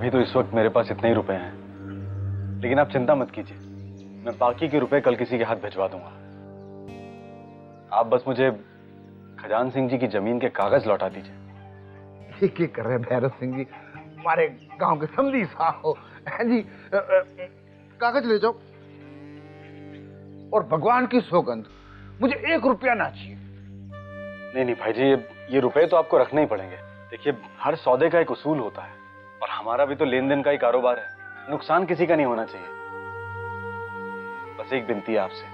अभी तो इस वक्त मेरे पास इतने ही रुपए हैं, लेकिन आप चिंता मत कीजिए, मैं बाकी के रुपए कल किसी के हाथ भिजवा दूंगा। आप बस मुझे खजान सिंह जी की जमीन के कागज लौटा दीजिए। ठीक ही कर रहे भैरव सिंह जी, हमारे गांव के समधी साहब हो जी। कागज ले जाओ, और भगवान की सौगंध मुझे 1 रुपया ना चाहिए। नहीं भाई जी, ये रुपए तो आपको रखने ही पड़ेंगे। देखिए, हर सौदे का एक उसूल होता है, और हमारा भी तो लेन देन का ही कारोबार है, नुकसान किसी का नहीं होना चाहिए। बस एक विनती है आपसे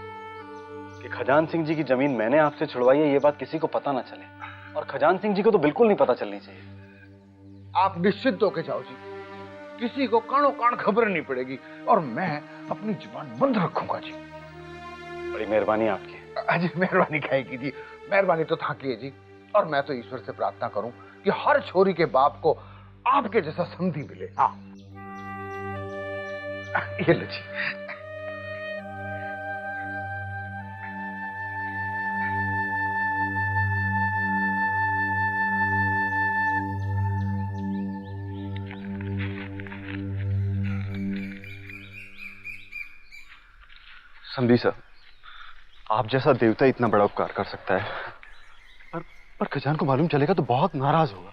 कि खजान सिंह जी की जमीन मैंने आपसे छुड़वाई है, ये बात किसी को पता ना चले, और खजान सिंह जी को तो बिल्कुल नहीं पता चलनी चाहिए। आप निश्चिंत होके जाओ जी, किसी को कानो कान खबर नहीं पड़ेगी, और मैं अपनी जुबान बंद रखूंगा जी। बड़ी मेहरबानी आपकी। अजी मेहरबानी खाएगी जी, मेहरबानी तो था की है जी। और मैं तो ईश्वर से प्रार्थना करूं कि हर छोरी के बाप को आपके जैसा समधी मिले। हाँ, ये लो जी। समझी सर, आप जैसा देवता इतना बड़ा उपकार कर सकता है, पर खजान को मालूम चलेगा तो बहुत नाराज होगा,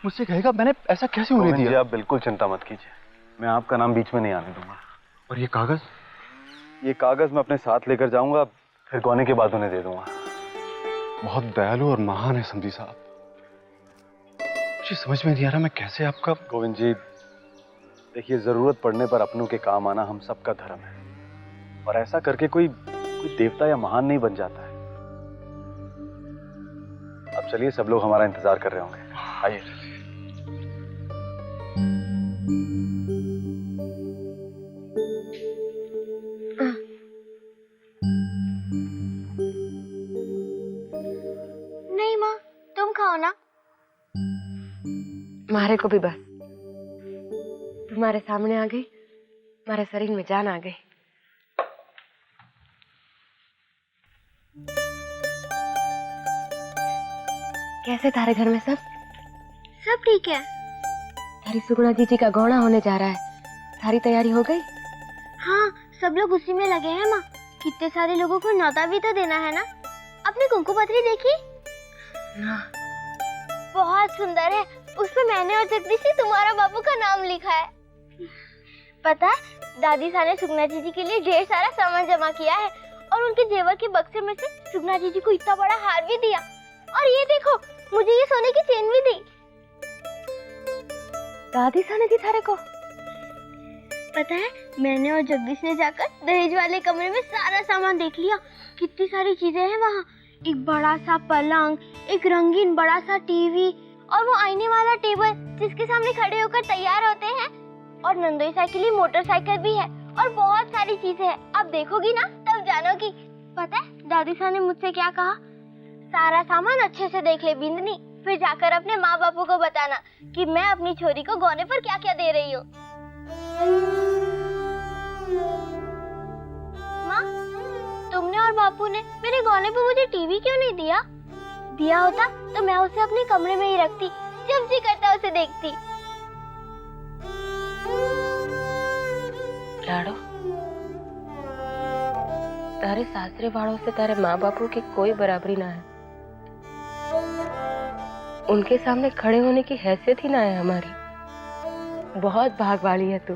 मुझसे कहेगा मैंने ऐसा कैसे होने दिया। आप बिल्कुल चिंता मत कीजिए, मैं आपका नाम बीच में नहीं आने दूंगा। और ये कागज मैं अपने साथ लेकर जाऊंगा, फिर गौने के बाद उन्हें दे दूंगा। बहुत दयालु और महान है समझी साहब, मुझे समझ में नहीं आ रहा मैं कैसे आपका। गोविंद जी देखिए, जरूरत पड़ने पर अपनों के काम आना हम सबका धर्म है, और ऐसा करके कोई देवता या महान नहीं बन जाता है। अब चलिए, सब लोग हमारा इंतजार कर रहे होंगे, आइए। नहीं माँ, तुम खाओ ना। मारे को भी बस, तुम्हारे सामने आ गई, हमारे शरीर में जान आ गई। कैसे थारे घर में सब ठीक है। थारी सुगुणा जीजी का गौना होने जा रहा है, थारी तैयारी हो गई? हाँ, सब लोग उसी में लगे हैं माँ। कितने सारे लोगों को न्योता भी तो देना है ना। अपनी कुंकू पत्री देखी ना? बहुत सुंदर है, उसमें मैंने और जगदीश तुम्हारा बाबू का नाम लिखा है। पता है, दादी सा ने सुगना जीजी के लिए ढेर सारा सामान जमा किया है, और उनके जेवर के बक्से में से सुगना जीजी को इतना बड़ा हार भी दिया। और ये देखो, मुझे ये सोने की चेन भी दी। दादी सा ने दी थारे को? पता है, मैंने और जगदीश ने जाकर दहेज वाले कमरे में सारा सामान देख लिया। कितनी सारी चीजें हैं वहाँ। एक बड़ा सा पलंग, एक रंगीन बड़ा सा टीवी, और वो आईने वाला टेबल जिसके सामने खड़े होकर तैयार होते हैं, और नंदोई साइकिल, मोटरसाइकिल भी है, और बहुत सारी चीजें हैं। अब देखोगी ना तब जानोगी। पता है, दादी सा ने मुझसे क्या कहा? सारा सामान अच्छे से देख ले बिंदनी, फिर जाकर अपने माँ बापू को बताना कि मैं अपनी छोरी को गौने पर क्या क्या दे रही हूँ। माँ, तुमने और बापू ने मेरे गौने पर मुझे टीवी क्यों नहीं दिया? दिया होता तो मैं उसे अपने कमरे में ही रखती, जब जी करता उसे देखती। लाडो, तारे सासरे वालों से तारे माँ बापू की कोई बराबरी ना है। उनके सामने खड़े होने की हैसियत ही ना है हमारी। बहुत भाग वाली है तू,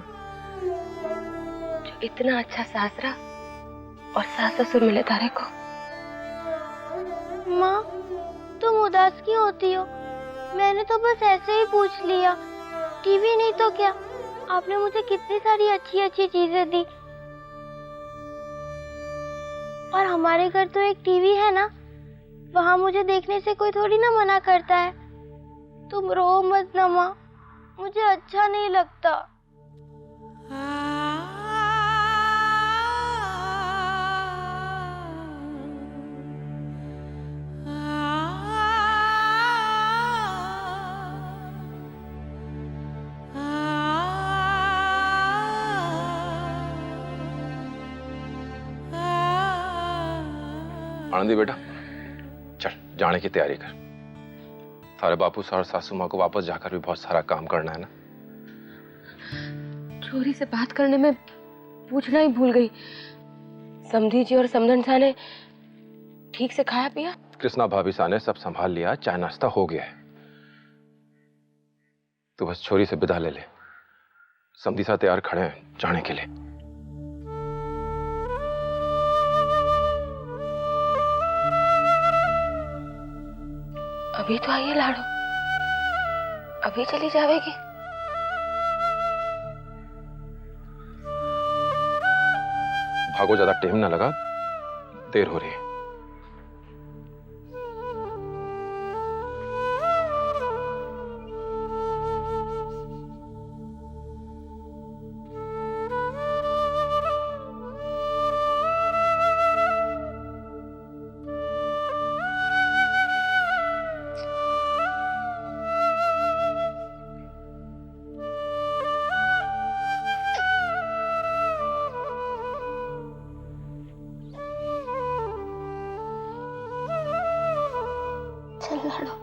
जो इतना अच्छा सासरा और सास ससुर मिले तारे को। माँ, तुम उदास क्यों होती हो? मैंने तो बस ऐसे ही पूछ लिया। टीवी नहीं तो क्या, आपने मुझे कितनी सारी अच्छी अच्छी चीजें दी। और हमारे घर तो एक टीवी है ना, वहाँ मुझे देखने से कोई थोड़ी ना मना करता है। तुम रो मत ना माँ, मुझे अच्छा नहीं लगता। आनंदी बेटा, चल जाने की तैयारी कर। थारे बापू और सासू माँ को वापस जाकर भी बहुत सारा काम करना है ना। छोरी से बात करने में पूछना ही भूल गई। समधी जी और समधन सा ने ठीक से खाया पिया? कृष्णा भाभी सा ने सब संभाल लिया, चाय नाश्ता हो गया है। तू बस छोरी से विदा ले ले। समधी सा तैयार खड़े हैं जाने के लिए। अभी तो आई है लाडो, अभी चली जावेगी? भागो, ज्यादा टाइम ना लगा, देर हो रही है। चल लाडो।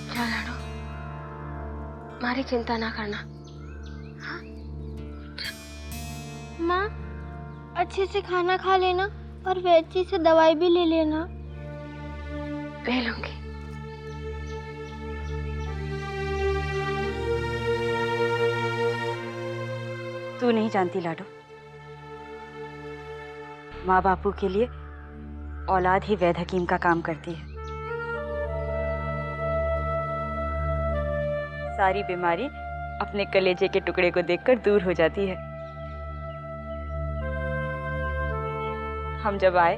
जा लाडो, मारी चिंता ना करना। हाँ? माँ, अच्छे से खाना खा लेना और वैसे से दवाई भी ले लेना। ले लूंगी। तू नहीं जानती लाडो, माँ बापू के लिए औलाद ही वैद्य हकीम का काम करती है। सारी बीमारी अपने कलेजे के टुकड़े को देखकर दूर हो जाती है। हम जब आए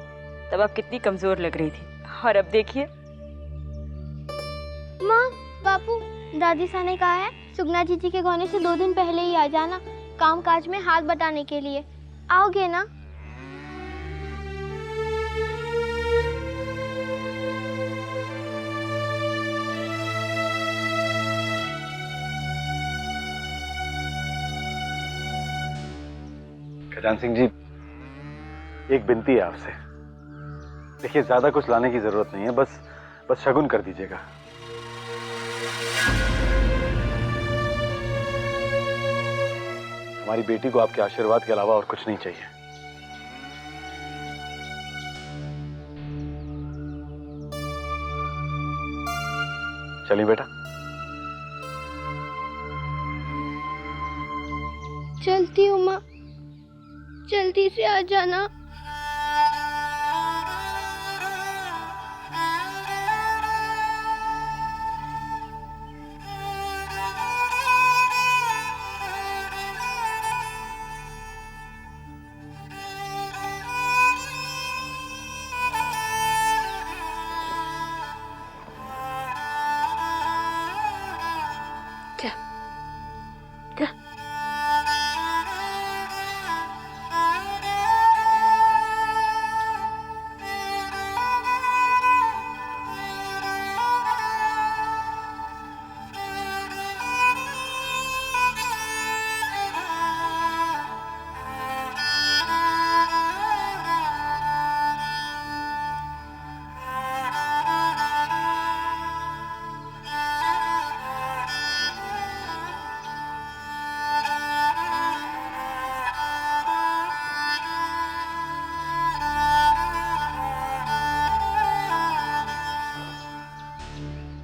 तब आप कितनी कमजोर लग रही थी, और अब देखिए। माँ, बापू, दादी सा ने कहा है सुगना जीजी के गोने से 2 दिन पहले ही आ जाना, काम काज में हाथ बटाने के लिए। आओगे ना? खजान सिंह जी, एक विनती है आपसे। देखिए, ज्यादा कुछ लाने की जरूरत नहीं है, बस शगुन कर दीजिएगा। हमारी बेटी को आपके आशीर्वाद के अलावा और कुछ नहीं चाहिए। चलिए बेटा। चलती हूँ माँ, जल्दी से आ जाना। जा, जा।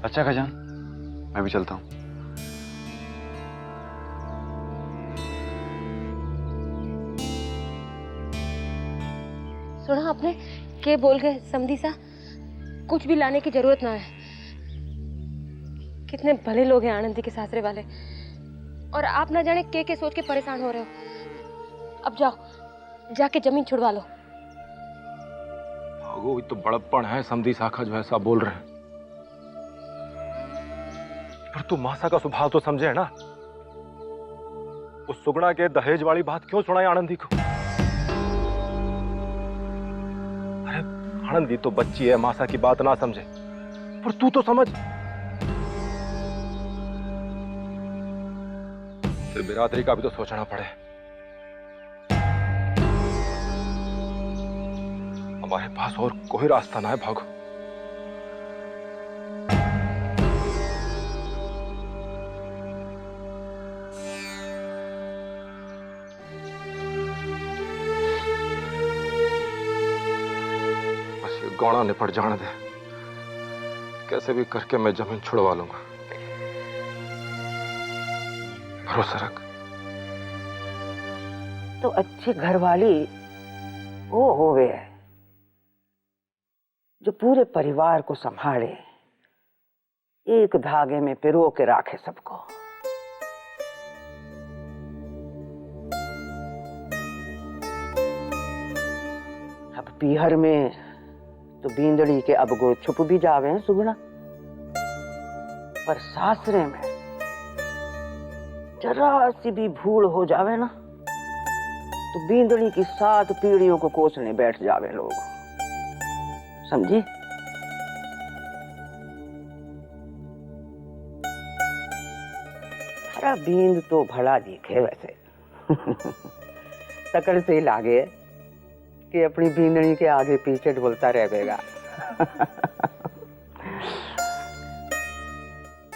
अच्छा खजान, मैं भी चलता हूँ। सुना आपने के बोल गए समधी सा, कुछ भी लाने की जरूरत ना है। कितने भले लोग हैं आनंदी के सासरे वाले, और आप ना जाने के सोच के परेशान हो रहे हो। अब जाओ, जाके जमीन छुड़वा लो। भागो, ये तो बड़प्पन है। समधी साखा जो है सब बोल रहे हैं, पर तू मासा का स्वभाव तो समझे है ना। उस सुगना के दहेज वाली बात क्यों सुनाई आनंदी को? अरे आनंदी तो बच्ची है, मासा की बात ना समझे, पर तू तो समझ। फिर बिरादरी का भी तो सोचना पड़े। हमारे पास और कोई रास्ता ना है, भागो। बस ये गौड़ा निपट जाने दे, कैसे भी करके मैं जमीन छुड़वा लूंगा। भरोसा रख। तो अच्छी घरवाली वो होवे है जो पूरे परिवार को संभाले, एक धागे में पिरो के राखे सबको। अब पीहर में तो बींदड़ी के अब गुड़ छुप भी जावे हैं सुगना, पर सासरे में जरा सी भी भूल हो जावे ना तो बींदड़ी की 7 पीढ़ियों को कोसने बैठ जावे लोग, समझी? हरा बींद तो भला दिखे वैसे तकड़ से ही लागे कि अपनी बींदड़ी के आगे पीछे ढोलता रहेगा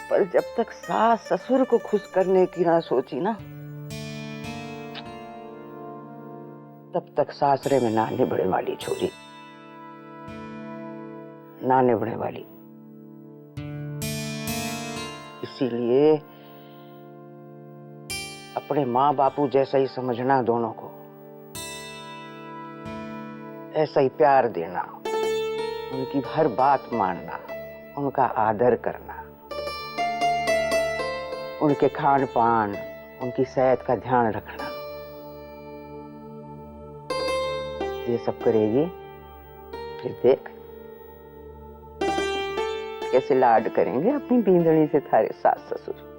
पर जब तक सास ससुर को खुश करने की ना सोची ना, तब तक सासरे में ना निभने वाली छोरी, ना निभने वाली। इसीलिए अपने माँ बापू जैसा ही समझना दोनों को, ऐसा ही प्यार देना, उनकी हर बात मानना, उनका आदर करना, उनके खान पान, उनकी सेहत का ध्यान रखना। ये सब करेगी, फिर देख कैसे लाड करेंगे अपनी बींदड़ी से थारे सास ससुर।